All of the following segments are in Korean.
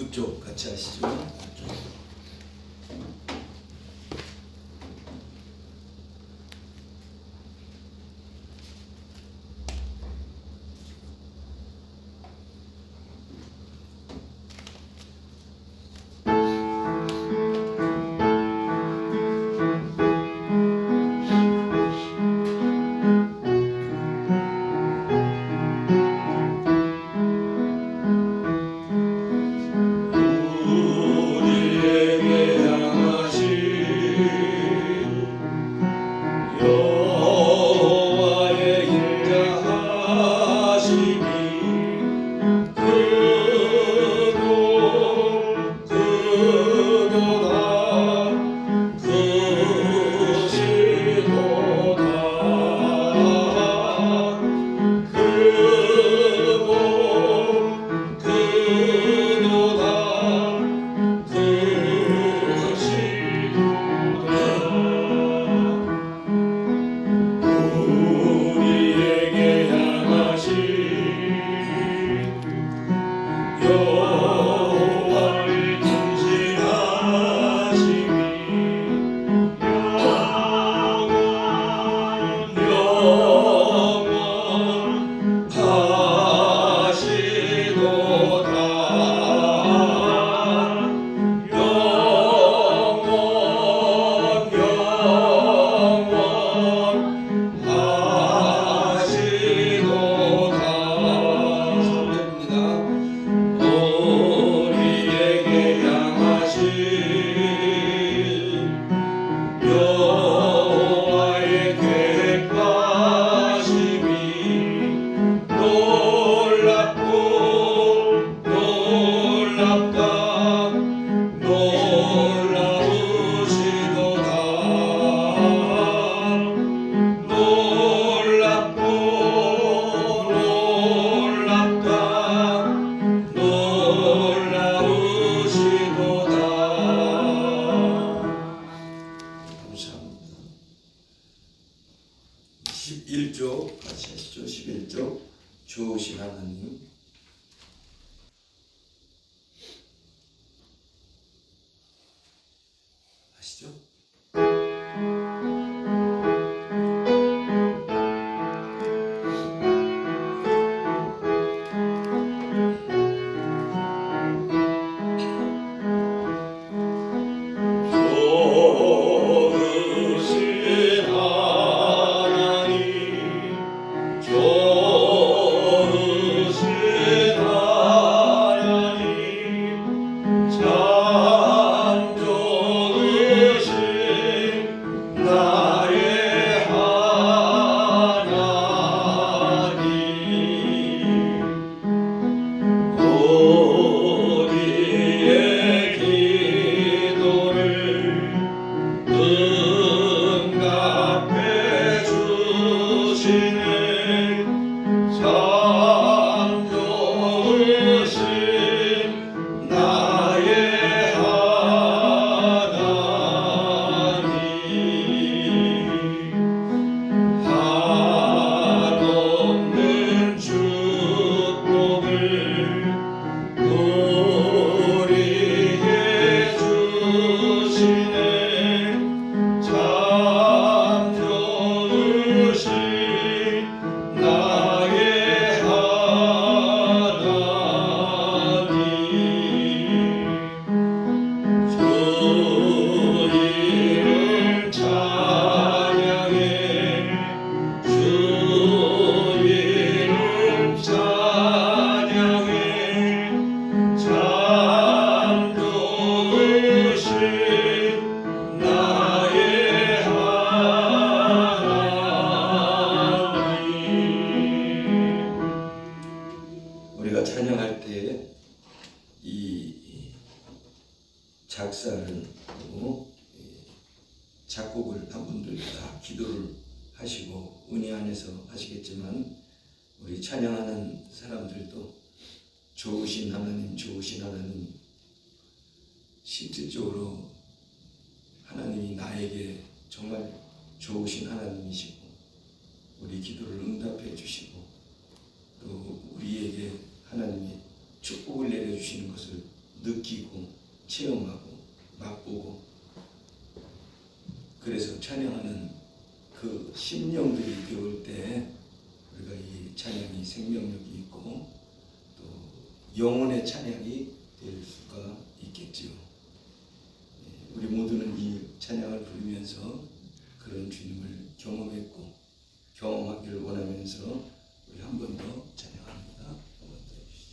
9쪽 같이 하시죠. 9쪽. 같이 하시죠. 11쪽. 좋으신 하나님. 하시죠. 우리가 찬양할 때 이 작사를 하고 작곡을 한 분들 다 기도를 하시고 은혜 안에서 하시겠지만 우리 찬양하는 사람들도 좋으신 하나님, 좋으신 하나님, 실질적으로 하나님이 나에게 정말 좋으신 하나님이시고 우리 기도를 응답해 주시고 또 우리에게 하나님이 축복을 내려주시는 것을 느끼고 체험하고 맛보고, 그래서 찬양하는 그 심령들이 배울 때 우리가 이 찬양이 생명력이 있고 또 영혼의 찬양이 될 수가 있겠지요. 우리 모두는 이 찬양을 부르면서 그런 주님을 경험했고 경험하기를 원하면서 우리 한 번 더 찬양합니다. 한번 들어주시죠.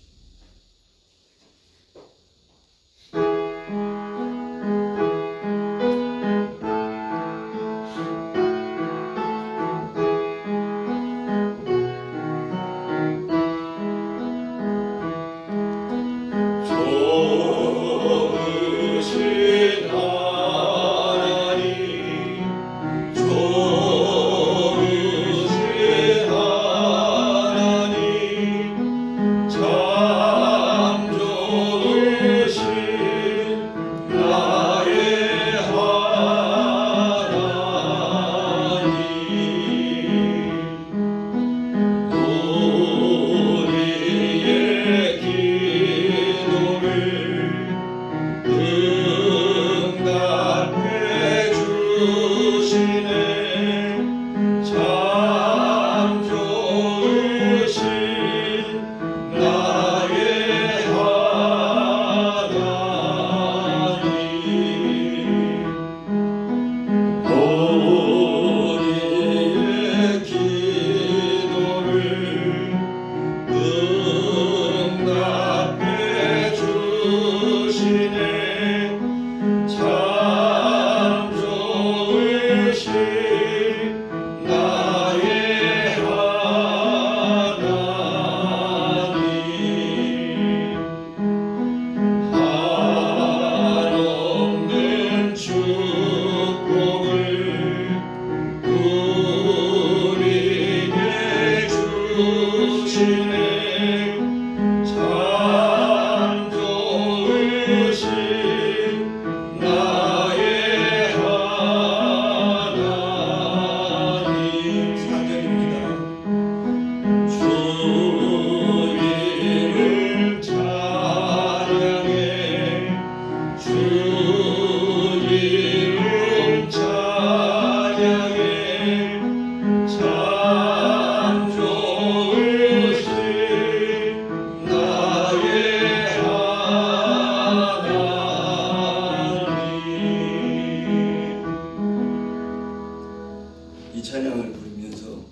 이 찬양을 부르면서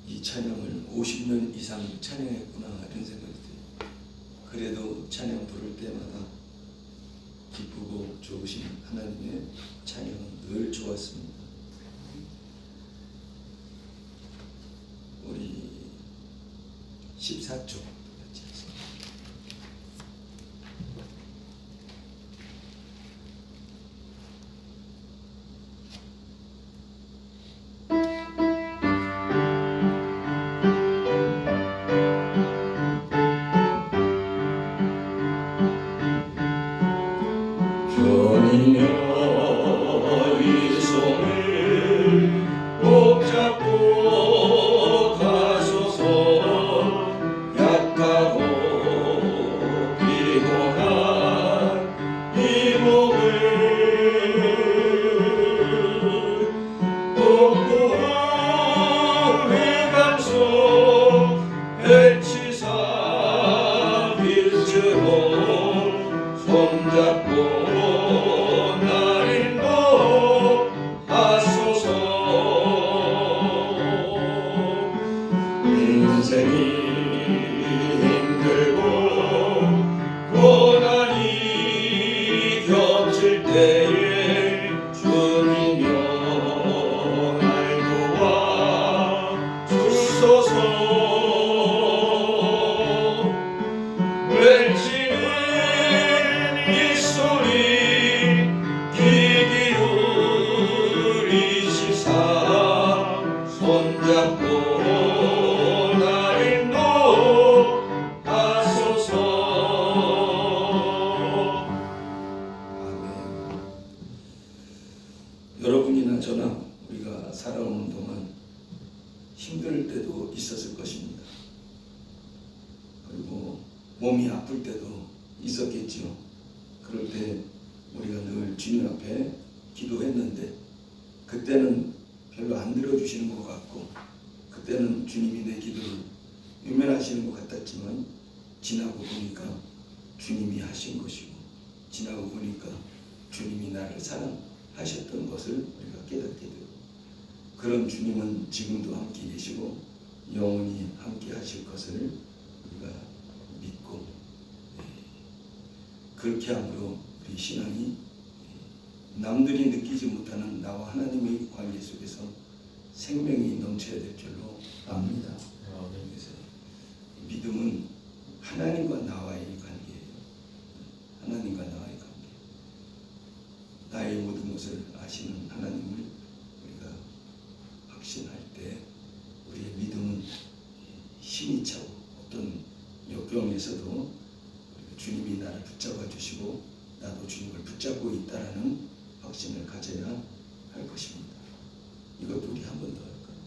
이 찬양을 50년 이상 찬양했구나 이런 생각이 들어요. 그래도 찬양 부를 때마다 기쁘고 좋으신 하나님의 찬양은 늘 좋았습니다. 우리 14조 같이 하겠습니다. 이 손을 꼭 잡고 가소서. 약하고 피곤한 이 몸을 폭포한 회감소 헬치사 빛으로 손잡고 인생이 힘들고 고난이 겹칠 때에 주님여 날 도와 주소서. 외치는 이 소리 귀 기울이시사 손잡고 여러분이나 저나 우리가 살아오는 동안 힘들 때도 있었을 것입니다. 그리고 몸이 아플 때도 있었겠죠. 그럴 때 우리가 늘 주님 앞에 기도했는데 그때는 별로 안 들어주시는 것 같고 그때는 주님이 내 기도를 외면하시는 것 같았지만 지나고 보니까 주님이 하신 것이고 지나고 보니까 주님이 나를 사랑하셨던 것을 우리가 깨닫게 되고 그런 주님은 지금도 함께 계시고 영원히 함께 하실 것을 우리가 믿고 그렇게 함으로 우리 신앙이 남들이 느끼지 못하는 나와 하나님의 관계 속에서 생명이 넘쳐야 될 줄로 압니다. 그래서 믿음은 하나님과 나와의 관계예요. 하나님과 나와의 관계. 나의 모든 것을 아시는 하나님을 우리가 확신할 때 우리의 믿음은 힘이 차고 어떤 역경에서도 주님이 나를 붙잡아 주시고 나도 주님을 붙잡고 있다라는 확신을 가져야 할 것입니다. 이것도 우리 한 번 더 할까요?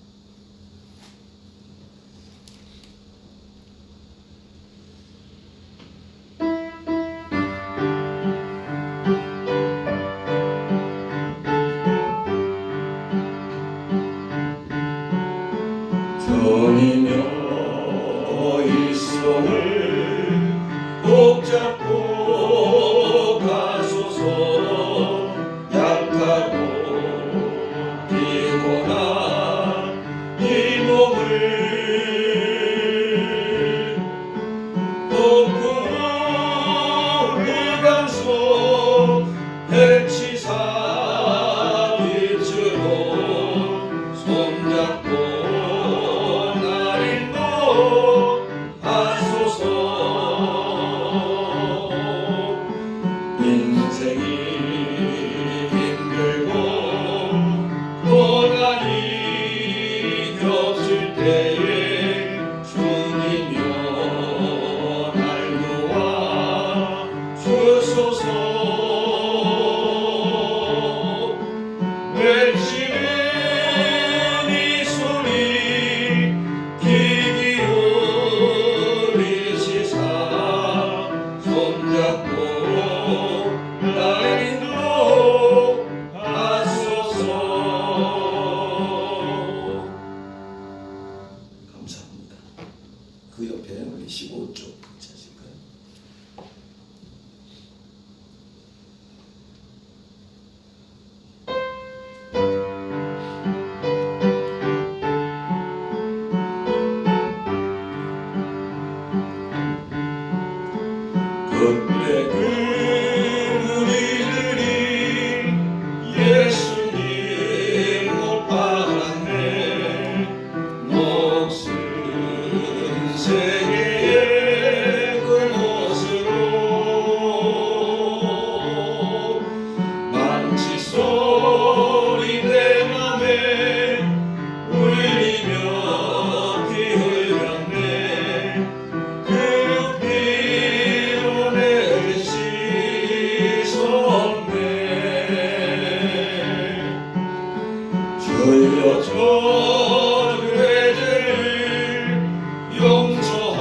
전이며 이 손을 꼭 잡고 가소서. 약하고 피곤한 이 몸을 높은 흑암속 해치사 빛으로 손잡고 인생이 힘들고 고난이 겹칠 때에 주님여 날 도와 주소서. 외치는 이 소리 귀 기울이시사 손잡고 감사합니다. 그 옆에 우리 15쪽 찾을까요? 그때 우리들이 예수님 못 받았네. 목숨 세계의 그곳으로 망치 소리 내 맘에 울리며 피 흘렸네. 그 피로 내를 씻었네. 주여 저 죄를 용서하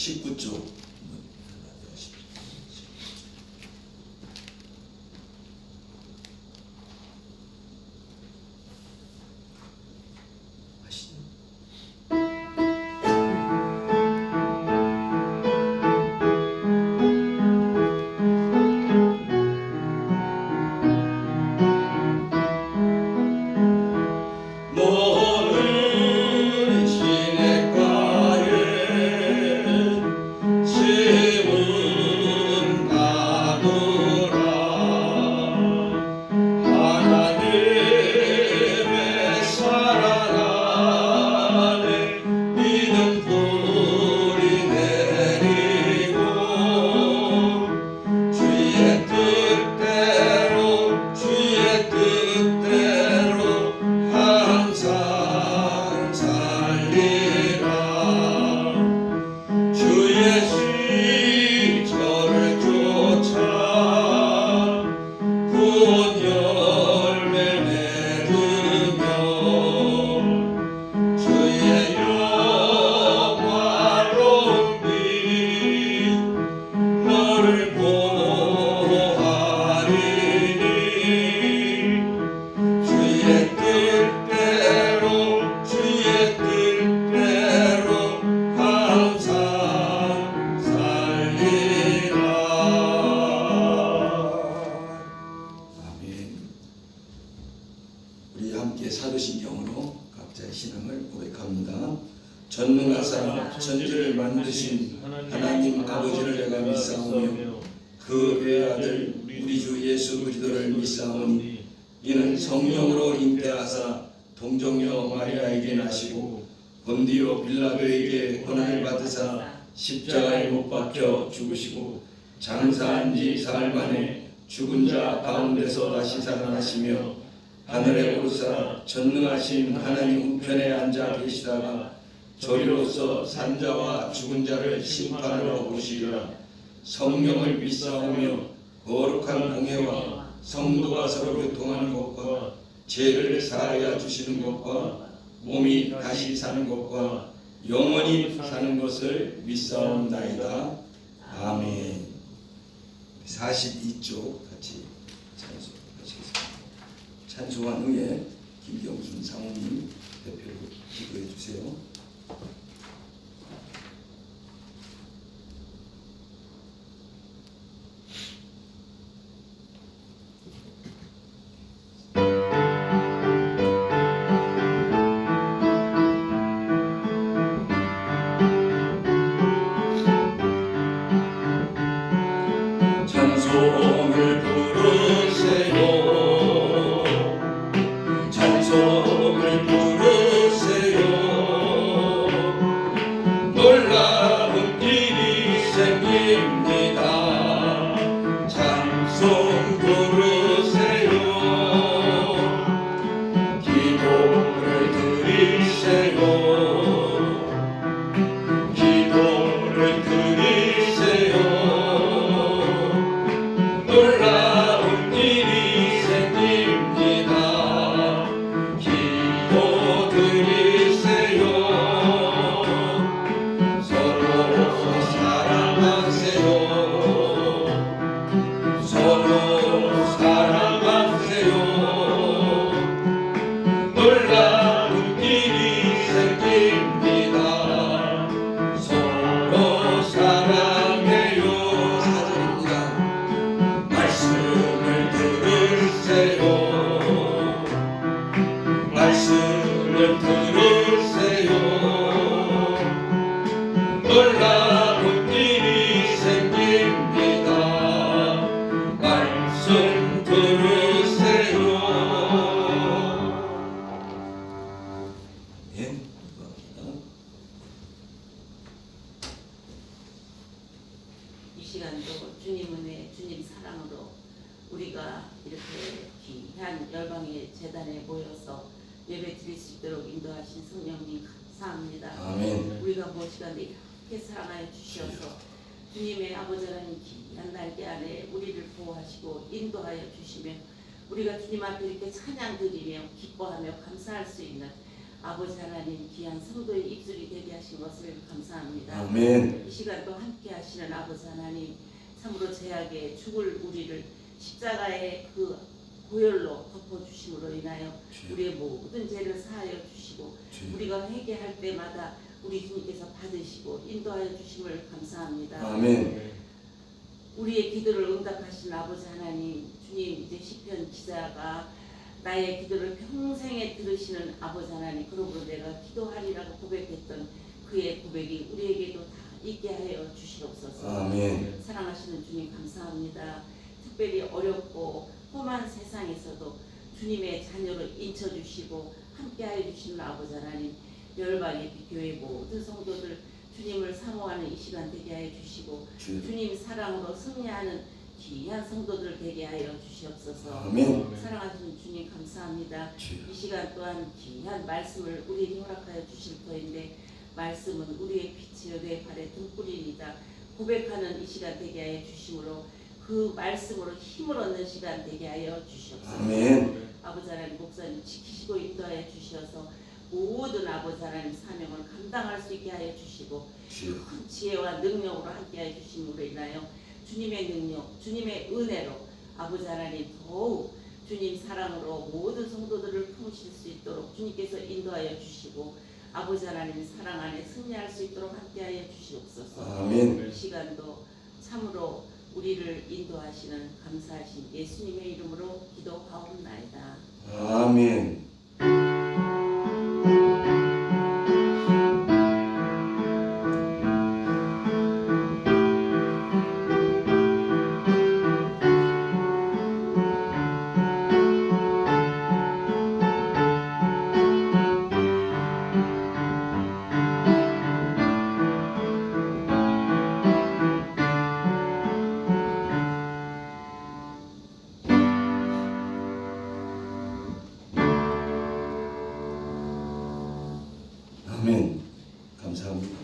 19쪽 사도신경으로 각자의 신앙을 고백합니다. 전능하사 천지를 만드신 하나님 아버지를 내가 믿사오며 그 외아들 우리 주 예수 그리스도를 믿사오니 이는 성령으로 잉태하사 동정녀 마리아에게 나시고 본디오 빌라도에게 고난을 받으사 십자가에 못 박혀 죽으시고 장사한 지 사흘 만에 죽은 자 가운데서 다시 살아나시며 하늘에 오르사 전능하신 하나님 우편에 앉아 계시다가 저리로서 산자와 죽은 자를 심판하러 오시리라. 성령을 믿사오며 거룩한 공회와 성도가 서로 교통하는 것과 죄를 사하여 주시는 것과 몸이 다시 사는 것과 영원히 사는 것을 믿사옵나이다. 아멘. 42쪽 같이 찬송하시겠습니다. 찬송한 후에 김경순 사모님 대표로 기도해 주세요. 찬송을 부르세요. 찬송을 부르세요. 놀라운 일이 생깁니다. 찬송 부르세요. 기도를 드리세요. 기도를 드리세요. 놀라운 일이 생깁니다. 기도 드리세요. 서로 사랑하세요. 서로 사랑하세요. 놀라운 일이 생깁니다. 서로 사랑해요. 4절입니다. 말씀을 들으세요. 말씀을 들으세요. 놀라운 일이 생깁니다. 말씀 들으세요. 네, 감사합니다. 이 시간도 주님 은혜, 주님 사랑으로 우리가 이렇게 귀한 열방의 재단에 모여서 예배 드릴 수 있도록 인도하신 성령님 감사합니다. 아멘. 우리가 무엇이간에 이렇게 사랑하여 주셔서 주님의 아버지라는 귀한 날개 안에 우리를 보호하시고 인도하여 주시며 우리가 주님 앞에 이렇게 찬양 드리며 기뻐하며 감사할 수 있는 아버지 하나님 귀한 성도의 입술이 되게 하신 것을 감사합니다. 아멘. 이 시간도 함께 하시는 아버지 하나님, 참으로 죄악에 죽을 우리를 십자가의 그 보혈로 덮어주심으로 인하여 주여. 우리의 모든 죄를 사하여 주시고 주여. 우리가 회개할 때마다 우리 주님께서 받으시고 인도하여 주심을 감사합니다. 아멘. 우리의 기도를 응답하신 아버지 하나님, 주님, 이제 시편 기자가 나의 기도를 평생에 들으시는 아버지 하나님, 그러므로 내가 기도하리라고 고백했던 그의 고백이 우리에게도 다 있게 하여 주시옵소서. 아멘. 사랑하시는 주님 감사합니다. 특별히 어렵고 험한 세상에서도 주님의 자녀로 인쳐주시고 함께하여 주시는 아버지 하나님, 열방의 교회 모든 성도들 주님을 사모하는 이 시간 되게 하여 주시고 주여. 주님 사랑으로 승리하는 귀한 성도들 되게 하여 주시옵소서. 아멘. 사랑하시는 주님 감사합니다. 주여. 이 시간 또한 귀한 말씀을 우리에게 허락하여 주실 터인데 말씀은 우리의 빛이요 내 발의 등불이니이다 고백하는 이 시간 되게 하여 주심으로 그 말씀으로 힘을 얻는 시간 되게 하여 주시옵소서. 아멘. 아버지 하나님 목사님 지키시고 인도하여 주셔서 모든 아버지 하나님 사명을 감당할 수 있게 하여 주시고 주여. 큰 지혜와 능력으로 함께 하여 주심으로 인하여 주님의 능력, 주님의 은혜로 아버지 하나님 더욱 주님 사랑으로 모든 성도들을 품으실 수 있도록 주님께서 인도하여 주시고 아버지 하나님의 사랑 안에 승리할 수 있도록 함께하여 주시옵소서. 아멘. 이 시간도 참으로 우리를 인도하시는 감사하신 예수님의 이름으로 기도하옵나이다. 아멘. 아멘. 감사합니다.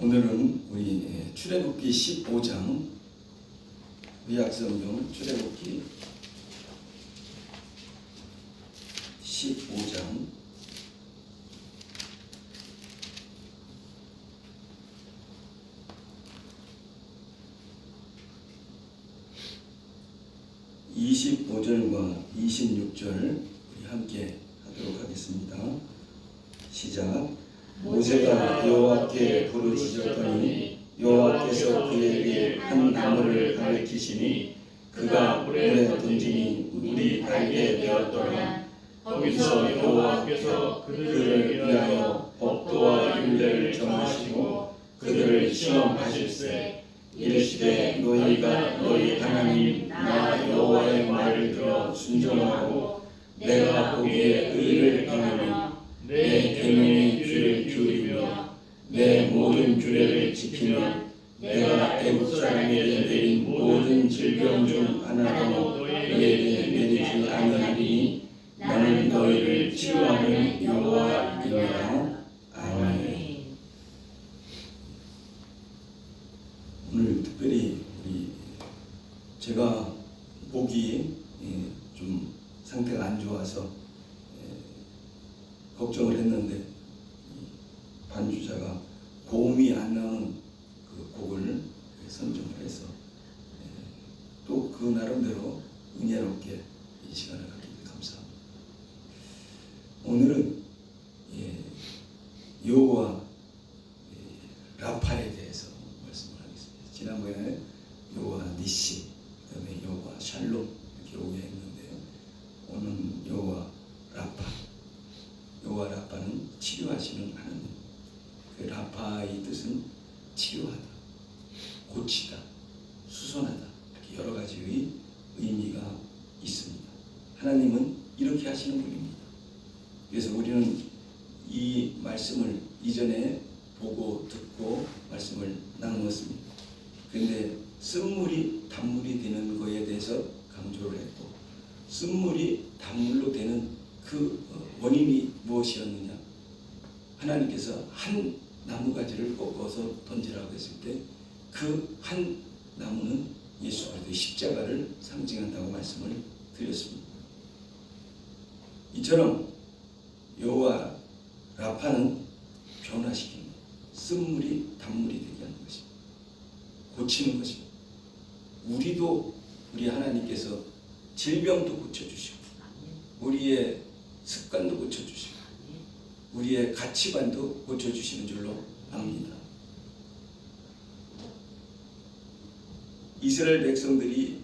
오늘은 우리 출애굽기 15장 구약성경 출애굽기 15장 25절과 26절 우리 함께 하도록 하겠습니다. 시작. 모세가 여호와께 부르짖었더니 여호와께서 그에게 한 나무를 가리키시니 그가 물에 던지니 물이 달게 되었더라. 거기서 여호와께서 그들을 위하여 법도와 율례를 정하시고 그들을 시험하실세 이르시되 너희가 너희 하나님 나 여호와의 말을 들어 순종하고 내가 보기에 의를 행하며 내 계명의 귀를 기울이며 내 모든 규례를 지키며 내가 애굽 사람에게 내린 모든 질병 중 하나도 너희에게 내리지 아니하리니 나는 너희를 치유하는 여호와이니라. 아멘. 오늘 특별히 제가 목이 좀 상태가 안 좋아서 걱정을 했는데 반주자가 고음이 안 나오는 그 곡을 선정을 해서 또 그 나름대로 은혜롭게 이 시간을 갖게 돼 감사합니다. 오늘은 여호와 라파에 대해서 말씀을 하겠습니다. 지난번에 여호와 니시, 그다음에 여호와 샬롬 이렇게 오해했는데요. 오늘은 여호와 라파. 여호와 라파는 치료하시는 하나님. 그 라파의 뜻은 치료하다, 고치다, 수선하다 이렇게 여러 가지의 의미가 있습니다. 하나님은 이렇게 하시는 분입니다. 그래서 우리는 이 말씀을 이전에 보고 듣고 말씀을 나누었습니다. 그런데 쓴물이 단물이 되는 것에 대해서 강조를 했고 쓴물이 단물로 되는 그 원인이 무엇이었느냐? 하나님께서 한 나무가지를 꺾어서 던지라고 했을 때 그 한 나무는 예수 그리스도의 십자가를 상징한다고 말씀을 드렸습니다. 이처럼 여호와 라파는 변화시키는 것, 쓴물이 단물이 되게 하는 것입니다. 고치는 것입니다. 우리도 우리 하나님께서 질병도 고쳐주시고 우리의 습관도 고쳐주시고 우리의 가치관도 고쳐주시는 줄로 압니다. 이스라엘 백성들이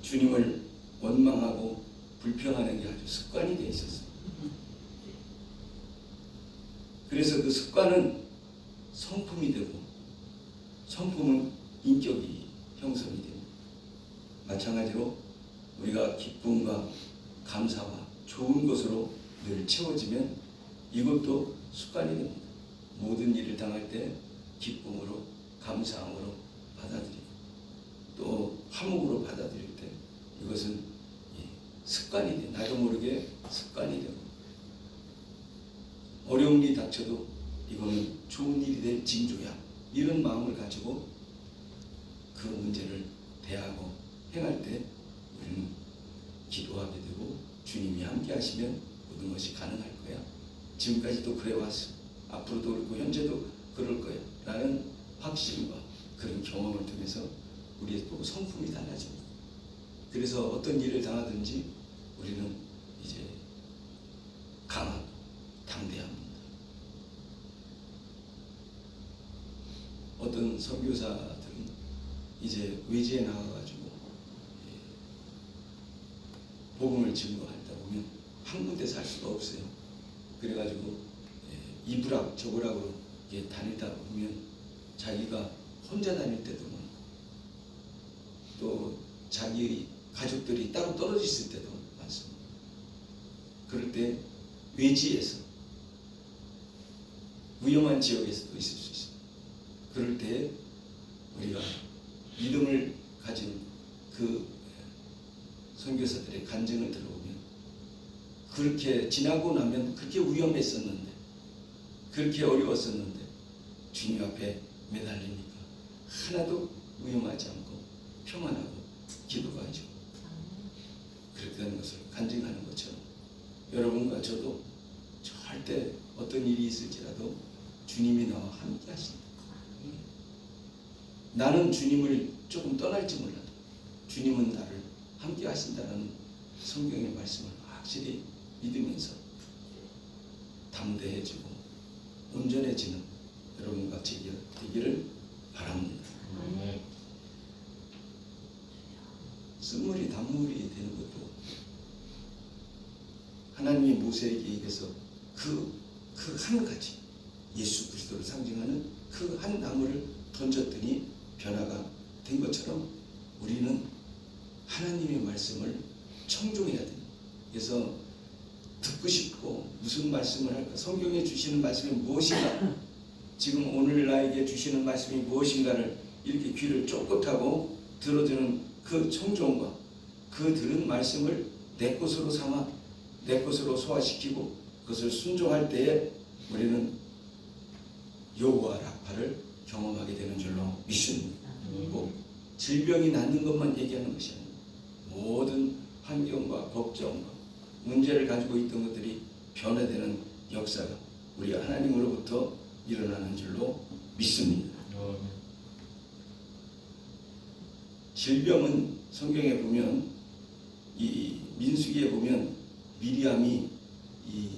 주님을 원망하고 불평하는 게 아주 습관이 되어 있었어요. 그래서 그 습관은 성품이 되고 성품은 인격이 형성이 됩니다. 마찬가지로 우리가 기쁨과 감사와 좋은 것으로 늘 채워지면 이것도 습관이 됩니다. 모든 일을 당할 때 기쁨으로 감사함으로 받아들이고 또 화목으로 받아들일 때 이것은 습관이 돼. 나도 모르게 습관이 되고 어려운 일이 닥쳐도 이거는 좋은 일이 될 징조야. 이런 마음을 가지고 그 문제를 대하고 행할 때 우리는 기도하게 되고 주님이 함께 하시면 모든 것이 가능할 거야. 지금까지도 그래 왔어. 앞으로도 그렇고 현재도 그럴 거야. 라는 확신과 그런 경험을 통해서 우리의 또 성품이 달라집니다. 그래서 어떤 일을 당하든지 우리는 이제 강하고 담대합니다. 어떤 선교사들은 이제 외지에 나가가지고 복음을 증거하다 보면 한 군데 살 수가 없어요. 그래가지고 이불악 저불악으로 다니다 보면 자기가 혼자 다닐 때도 많고 또 자기 가족들이 따로 떨어져 있을 때도 많습니다. 그럴 때 외지에서 위험한 지역에서도 있을 수 있습니다. 그럴 때 우리가 믿음을 가진 그 선교사들의 간증을 들어보면 그렇게 지나고 나면 그렇게 위험했었는데 그렇게 어려웠었는데 주님 앞에 매달리니까 하나도 위험하지 않고 평안하고 기도가 하죠. 그렇게 하는 것을 간증하는 것처럼 여러분과 저도 절대 어떤 일이 있을지라도 주님이 나와 함께 하신다. 나는 주님을 조금 떠날지 몰라도 주님은 나를 함께 하신다는 성경의 말씀을 확실히 믿으면서 담대해지고 온전해지는 여러분과 되기를 바랍니다. 쓴물이 단물이 되는 것도 하나님이 모세에게 얘기해서 그 한 가지 예수 그리스도를 상징하는 그 한 나무를 던졌더니 변화가 된 것처럼 우리는 하나님의 말씀을 청종해야 됩니다. 그래서 듣고 싶고 무슨 말씀을 할까? 성경에 주시는 말씀이 무엇인가? 지금 오늘 나에게 주시는 말씀이 무엇인가를 이렇게 귀를 쫑긋하고 들어주는 그 청종과 그 들은 말씀을 내 것으로 삼아 내 것으로 소화시키고 그것을 순종할 때에 우리는 여호와 라파를 경험하게 되는 줄로 믿습니다. 꼭 질병이 낫는 것만 얘기하는 것이 아니고 모든 환경과 걱정과 문제를 가지고 있던 것들이 변화되는 역사가 우리 하나님으로부터 일어나는 줄로 믿습니다. 질병은 성경에 보면 이 민수기에 보면 미리암이 이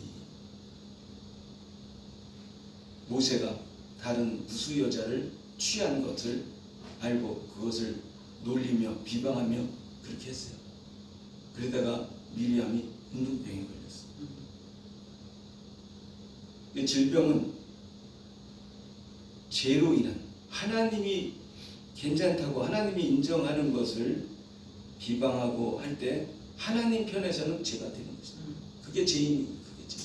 모세가 다른 무수 여자를 취한 것을 알고 그것을 놀리며 비방하며 그렇게 했어요. 그러다가 미리암이 문둥병에 걸렸어요. 이 질병은 죄로 인한 하나님이 괜찮다고 하나님이 인정하는 것을 비방하고 할 때 하나님 편에서는 죄가 되는 것입니다. 그게 죄인이고 그게 죄.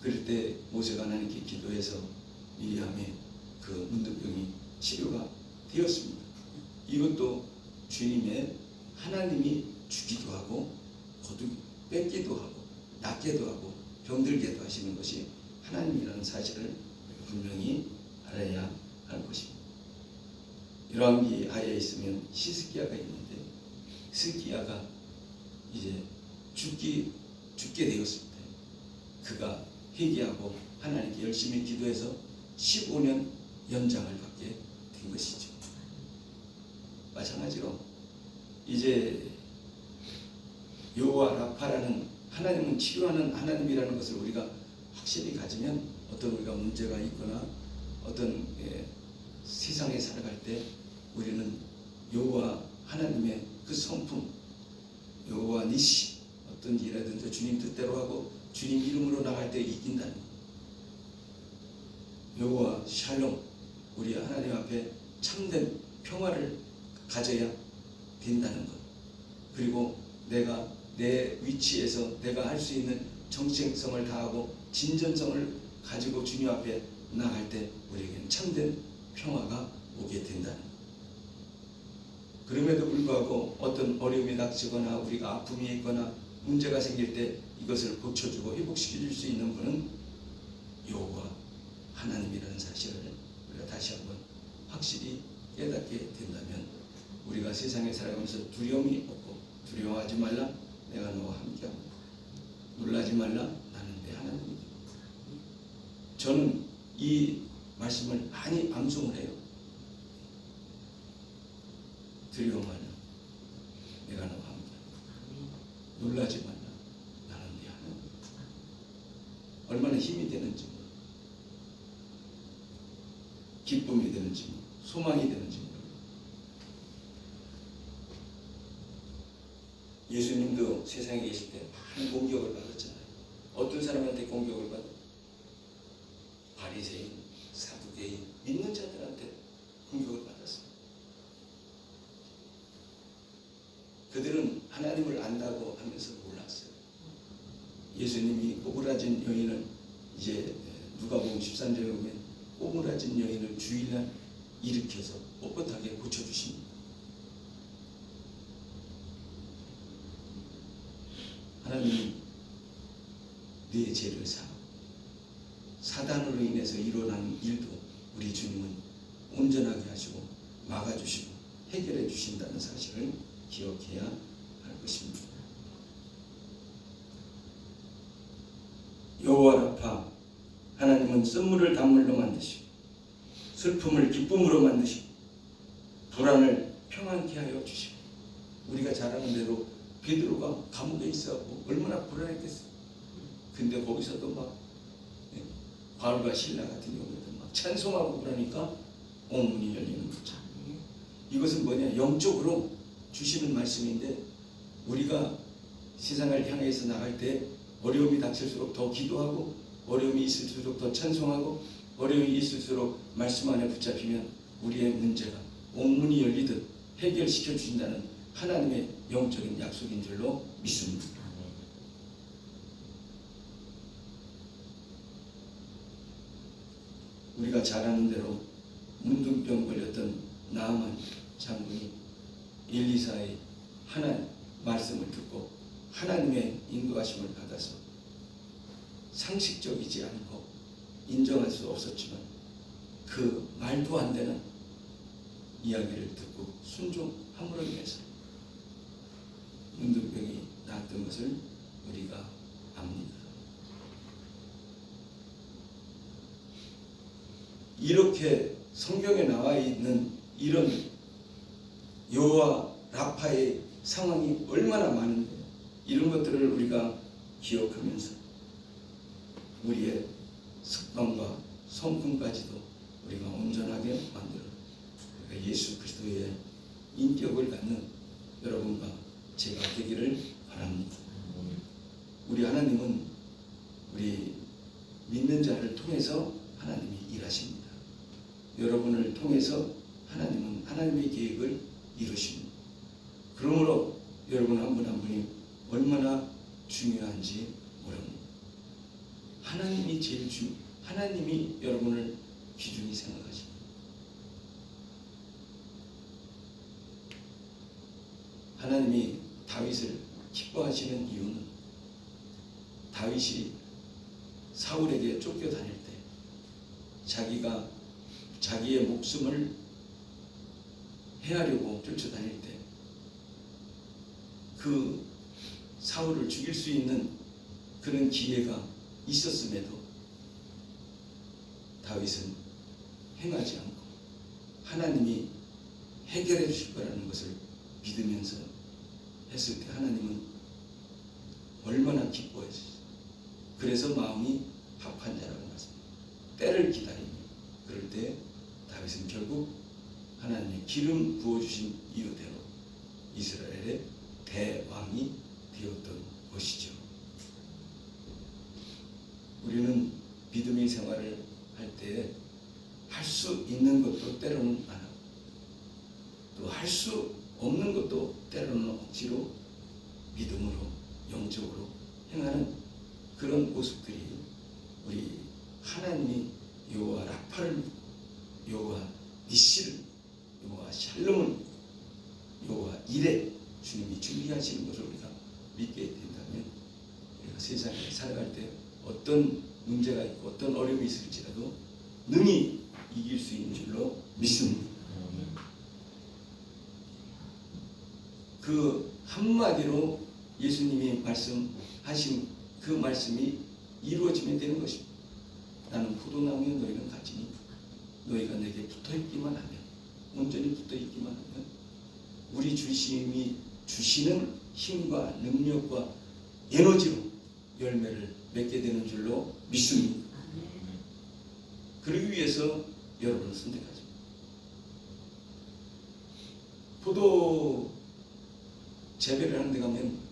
그럴 때 모세가 하나님께 기도해서 미리암의 그 문둥병이 치료가 되었습니다. 이것도 주님의 하나님이 주기도 하고 거두기 뺏기도 하고 낫게도 하고 병들게도 하시는 것이 하나님이라는 사실을 분명히 알아야 할 것입니다. 열왕기 하에 있으면 히스기야가 있는데 히스기야가 이제 죽게 되었을 때 그가 회개하고 하나님께 열심히 기도해서 15년 연장을 받게 된 것이죠. 마찬가지로 이제 여호와 라파라는 하나님은 치료하는 하나님이라는 것을 우리가 확실히 가지면 어떤 우리가 문제가 있거나 어떤 세상에 살아갈 때 우리는 여호와 하나님의 그 성품, 여호와 니시, 어떤 일이라든지 주님 뜻대로 하고 주님 이름으로 나갈 때 이긴다는 것. 여호와 샬롬, 우리 하나님 앞에 참된 평화를 가져야 된다는 것. 그리고 내가 내 위치에서 내가 할 수 있는 정체성을 다하고 진전성을 가지고 주님 앞에 나갈 때 우리에게는 참된 평화가 오게 된다는 것. 그럼에도 불구하고 어떤 어려움이 닥치거나 우리가 아픔이 있거나 문제가 생길 때 이것을 고쳐주고 회복시켜줄 수 있는 분은 여호와 하나님이라는 사실을 우리가 다시 한번 확실히 깨닫게 된다면 우리가 세상에 살아가면서 두려움이 없고 두려워하지 말라 내가 너와 함께합니다. 놀라지 말라 나는 내 하나님이다. 저는 이 말씀을 많이 암송을 해요. 두려워 말라 내가 너와 함께합니다. 놀라지 말라 나는 내 하나님이다. 얼마나 힘이 되는지 기쁨이 되는지 소망이 되는지 모릅니다. 예수님도 세상에 계실 때 많은 공격을 받았잖아요. 어떤 사람한테 공격을 받아? 바리새인, 사두개인, 믿는 자들한테 공격을 받았어요. 그들은 하나님을 안다고 하면서 몰랐어요. 예수님이 꼬부라진 여인을 이제 누가복음 13절에 보면 꼬부라진 여인을 주일날 일으켜서 뻣뻣하게 고쳐주십니다. 하나님이 네 죄를 사단으로 인해서 일어난 일도 우리 주님은 온전하게 하시고 막아주시고 해결해 주신다는 사실을 기억해야 할 것입니다. 여호와 라파 하나님은 쓴물을 단물로 만드시고 슬픔을 기쁨으로 만드시고 불안을 평안케 하여 주시고 우리가 잘 아는 대로 베드로가 감옥에 있어갖고 얼마나 불안했겠어요. 근데 거기서도 막 바울과 실라 같은 경우에도 막 찬송하고 그러니까 온 문이 열리는 거죠. 이것은 뭐냐? 영적으로 주시는 말씀인데 우리가 세상을 향해서 나갈 때 어려움이 닥칠수록 더 기도하고 어려움이 있을수록 더 찬송하고 어려움이 있을수록 말씀 안에 붙잡히면 우리의 문제가 온 문이 열리듯 해결시켜 주신다는 하나님의 영적인 약속인 줄로 믿습니다. 우리가 잘 아는 대로 문둥병 걸렸던 나아만 장군이 엘리사의 하나님 말씀을 듣고 하나님의 인도하심을 받아서 상식적이지 않고 인정할 수 없었지만 그 말도 안 되는 이야기를 듣고 순종함으로 인해서 문둥병이 나았던 것을 우리가 압니다. 이렇게 성경에 나와 있는 이런 여호와 라파의 상황이 얼마나 많은데 이런 것들을 우리가 기억하면서 우리의 습관과 성품까지도 우리가 온전하게 만들어 우리가 예수 그리스도의 인격을 갖는 여러분과 제가 되기를 바랍니다. 우리 하나님은 우리 믿는 자를 통해서 하나님이 일하십니다. 여러분을 통해서 하나님은 하나님의 계획을 이루십니다. 그러므로 여러분 한 분 한 분이 얼마나 중요한지 모릅니다. 하나님이 제일 하나님이 여러분을 귀중히 생각하십니다. 하나님이 다윗을 기뻐하시는 이유는 다윗이 사울에게 쫓겨다닐 때 자기가 자기의 목숨을 해하려고 쫓아다닐 때 그 사울을 죽일 수 있는 그런 기회가 있었음에도 다윗은 행하지 않고 하나님이 해결해 주실 거라는 것을 믿으면서 했을 때 하나님은 얼마나 기뻐했어요. 그래서 마음이 합한 자라고 말씀합니다. 때를 기다리며 그럴 때 다윗은 결국 하나님의 기름 부어주신 이유대로 이스라엘의 대왕이 되었던 것이죠. 우리는 믿음의 생활을 할 때 할 수 있는 것도 때로는 안 하고 또 할 수 없는 것도 때로는 억지로 믿음으로 영적으로 행하는 그런 모습들이 우리 하나님이 여호와 라파를 여호와 니시를 여호와 샬롬을 여호와 이레 주님이 준비하시는 것을 우리가 믿게 된다면 우리가 세상에 살아갈 때 어떤 문제가 있고 어떤 어려움이 있을지라도 능히 이길 수 있는 줄로 믿습니다. 그 한마디로 예수님이 말씀하신 그 말씀이 이루어지면 되는 것입니다. 나는 포도나무에 너희는 같으니 너희가 내게 붙어있기만 하면 온전히 붙어있기만 하면 우리 주님이 주시는 힘과 능력과 에너지로 열매를 맺게 되는 줄로 믿습니다. 그러기 위해서 여러분을 선택하죠. 포도 재배를 하는 데 가면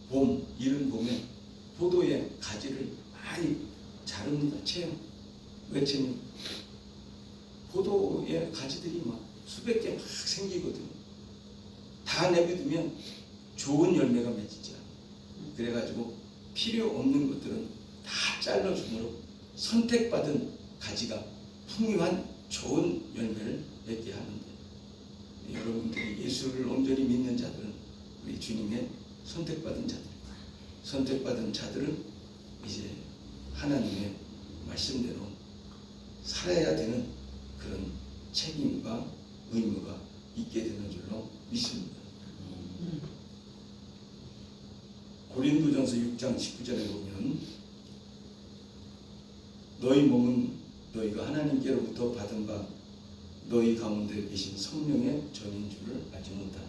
봄, 이른 봄에 포도의 가지를 많이 자릅니다. 채요. 왜 채냐? 포도의 가지들이 막 수백 개 막 생기거든요. 다 내버두면 좋은 열매가 맺히지 않아요. 그래가지고 필요 없는 것들은 다 잘라주므로 선택받은 가지가 풍요한 좋은 열매를 맺게 하는데 여러분들이 예수를 온전히 믿는 자들은 우리 주님의 선택받은 자들, 선택받은 자들은 이제 하나님의 말씀대로 살아야 되는 그런 책임과 의무가 있게 되는 줄로 믿습니다. 고린도전서 6장 19절에 보면 너희 몸은 너희가 하나님께로부터 받은 바 너희 가운데 계신 성령의 전인 줄을 알지 못하느냐.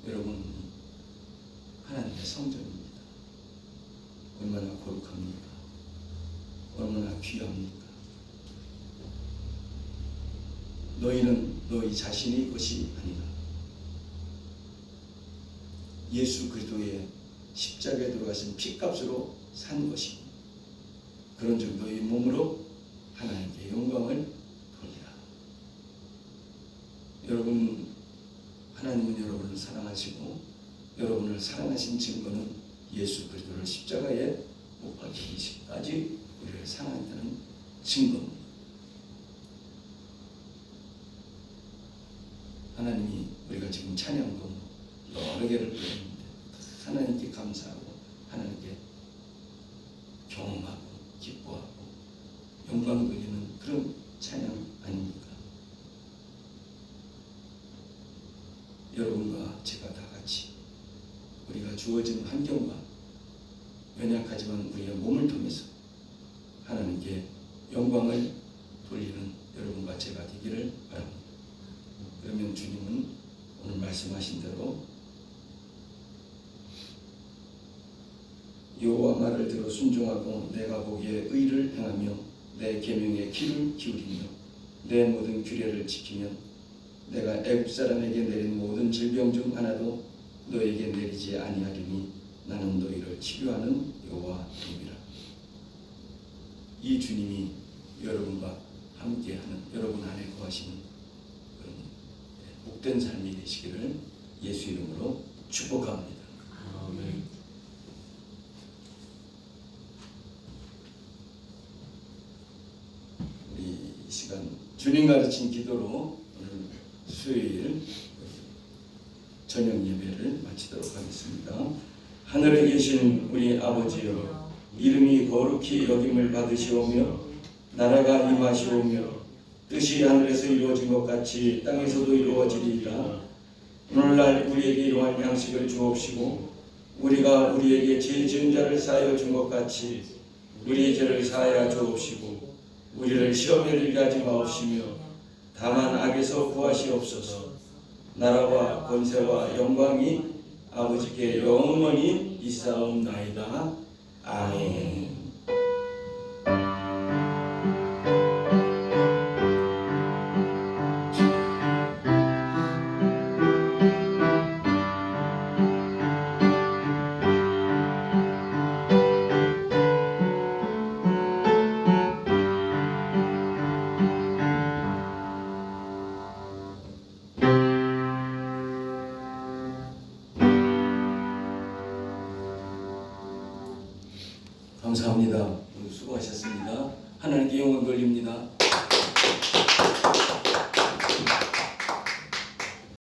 여러분 하나님의 성전입니다. 얼마나 거룩합니까? 얼마나 귀합니까? 너희는 너희 자신의 것이 아니라 예수 그리스도의 십자가에 들어가신 피값으로 산 것이고 그런즉 너희 몸으로 하나님께 영광을 돌리라. 여러분 하나님은 여러분을 사랑하시고 여러분을 사랑하신 증거는 예수 그리스도를 십자가에 못 박히시기까지 우리를 사랑한다는 증거입니다. 하나님이 우리가 지금 찬양도 여러 개를 부르는데 하나님께 감사하고 하나님께 경험하고 기뻐하고 영광 돌리는 그런 찬양 아닙니까? 여러분과 제가 다 같이 우리가 주어진 환경과 연약하지만 우리의 몸을 통해서 하나님께 영광을 돌리는 여러분과 제가 되기를 바랍니다. 그러면 주님은 오늘 말씀하신 대로 여호와 말을 들어 순종하고 내가 보기에 의를 행하며 내 계명에 귀를 기울이며 내 모든 규례를 지키면 내가 애굽 사람에게 내린 모든 질병 중 하나도 너에게 내리지 아니하리니 나는 너희를 치료하는 여호와님이라. 이 주님이 여러분과 함께하는 여러분 안에 거하시는 그런 복된 삶이 되시기를 예수 이름으로 축복합니다. 아멘. 우리 이 시간 주님 가르친 기도로 오늘 수요일 저녁 예배를 마치도록 하겠습니다. 하늘에 계신 우리 아버지여, 이름이 거룩히 여김을 받으시오며 나라가 임하시오며 뜻이 하늘에서 이루어진 것 같이 땅에서도 이루어지리이다. 오늘날 우리에게 일용할 양식을 주옵시고 우리가 우리에게 죄 지은 자를 사하여 준 것 같이 우리의 죄를 사하여 주옵시고 우리를 시험에 들게 하지 마옵시며 다만 악에서 구하시옵소서. 나라와 권세와 영광이 아버지께 영원히 있사옵나이다. 아멘. 감사합니다. 모두 수고하셨습니다. 하나님께 영광 돌립니다.